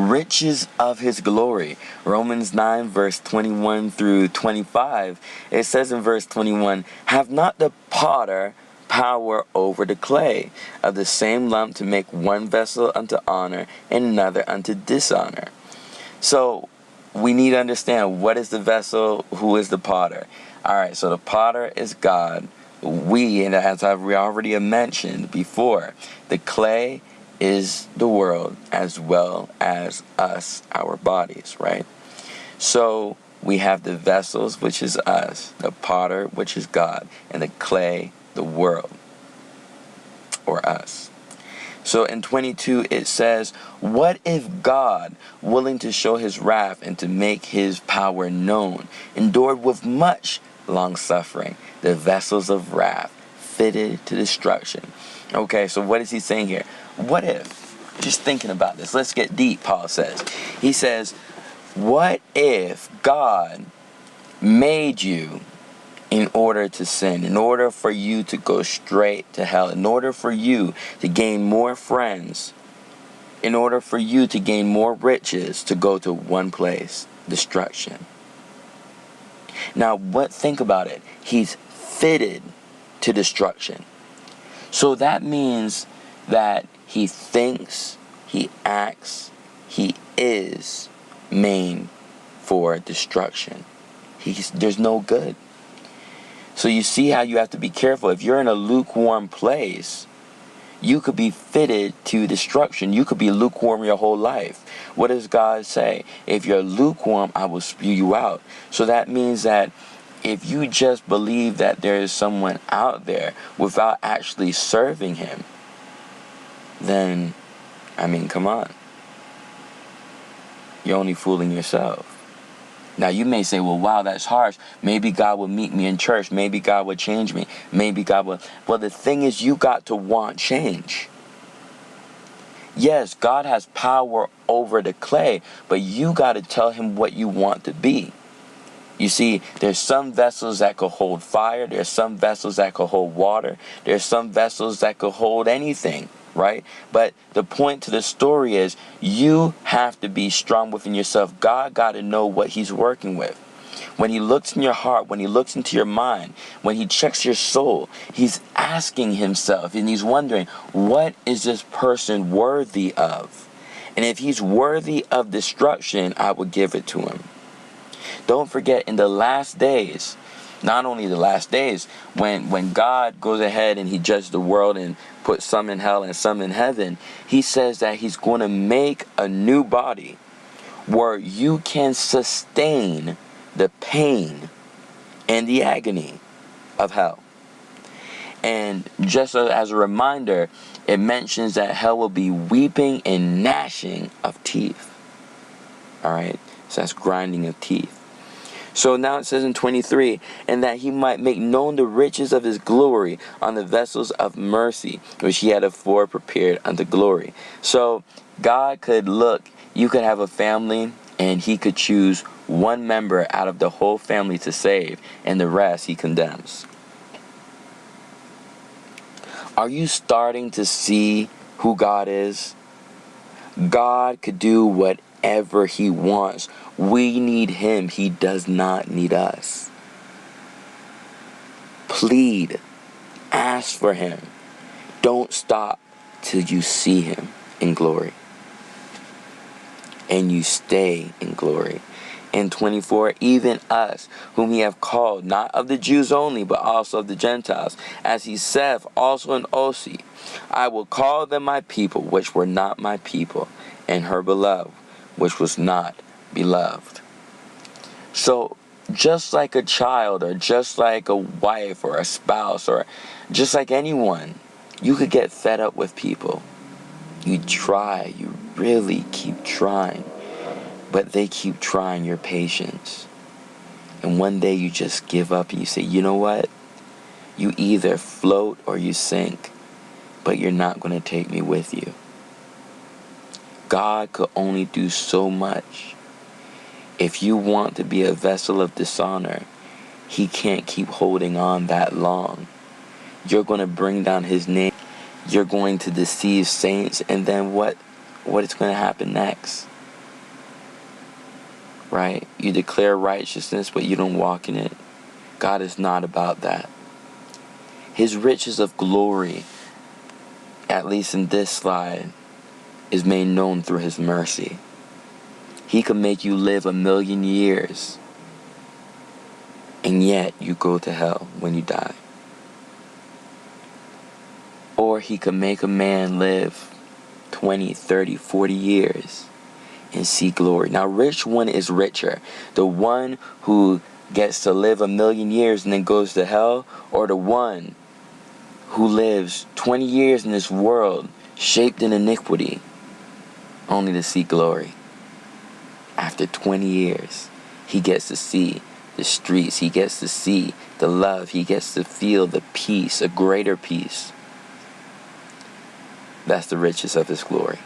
riches of his glory. Romans 9 verse 21 through 25, it says in verse 21, have not the potter power over the clay of the same lump to make one vessel unto honor and another unto dishonor? So we need to understand, what is the vessel, who is the potter? Alright, so the potter is God. And as I've already mentioned before, the clay is the world as well as us, our bodies, right? So we have the vessels, which is us, the potter, which is God, and the clay, the world, or us. So in 22 it says, what if God, willing to show his wrath and to make his power known, endured with much long suffering the vessels of wrath fitted to destruction? Okay, so what is he saying here? What if, just thinking about this, let's get deep, Paul says. He says, what if God made you in order to sin, in order for you to go straight to hell, in order for you to gain more friends, in order for you to gain more riches, to go to one place, destruction? Now, think about it. He's fitted to destruction. So that means that he thinks, he acts, he is made for destruction. There's no good. So you see how you have to be careful. If you're in a lukewarm place, you could be fitted to destruction. You could be lukewarm your whole life. What does God say? If you're lukewarm, I will spew you out. So that means that if you just believe that there is someone out there without actually serving him, then, come on. You're only fooling yourself. Now you may say, well, wow, that's harsh. Maybe God will meet me in church. Maybe God will change me. Maybe God will. Well, the thing is, you got to want change. Yes, God has power over the clay, but you got to tell him what you want to be. You see, there's some vessels that could hold fire. There's some vessels that could hold water. There's some vessels that could hold anything, right? But the point to the story is, you have to be strong within yourself. God got to know what he's working with. When he looks in your heart, when he looks into your mind, when he checks your soul, he's asking himself and he's wondering, what is this person worthy of? And if he's worthy of destruction, I will give it to him. Don't forget, in the last days, not only the last days, when God goes ahead and he judges the world and puts some in hell and some in heaven, he says that he's going to make a new body where you can sustain the pain and the agony of hell. And just as a reminder, it mentions that hell will be weeping and gnashing of teeth. Alright? So that's grinding of teeth. So now it says in 23, and that he might make known the riches of his glory on the vessels of mercy, which he had afore prepared unto glory. So God could look, you could have a family, and he could choose one member out of the whole family to save, and the rest he condemns. Are you starting to see who God is? God could do whatever he wants. We need him. He does not need us. Plead. Ask for him. Don't stop till you see him in glory. And you stay in glory. In 24, even us, whom he hath called, not of the Jews only, but also of the Gentiles, as he saith also in Osee, I will call them my people, which were not my people, and her beloved, which was not beloved. So, just like a child, or just like a wife, or a spouse, or just like anyone, you could get fed up with people. You try, you really keep trying. But they keep trying your patience. And one day you just give up and you say, you know what? You either float or you sink, but you're not going to take me with you. God could only do so much. If you want to be a vessel of dishonor, he can't keep holding on that long. You're going to bring down his name. You're going to deceive saints, and then what is going to happen next? right? You declare righteousness, but you don't walk in it. God is not about that. His riches of glory, at least in this slide, is made known through his mercy. He can make you live 1,000,000 years, and yet you go to hell when you die. Or he can make a man live 20, 30, 40 years and see glory. Now, which one is richer? The one who gets to live 1,000,000 years and then goes to hell, or the one who lives 20 years in this world shaped in iniquity only to see glory? After 20 years, he gets to see the streets, he gets to see the love, he gets to feel the peace, a greater peace. That's the riches of his glory.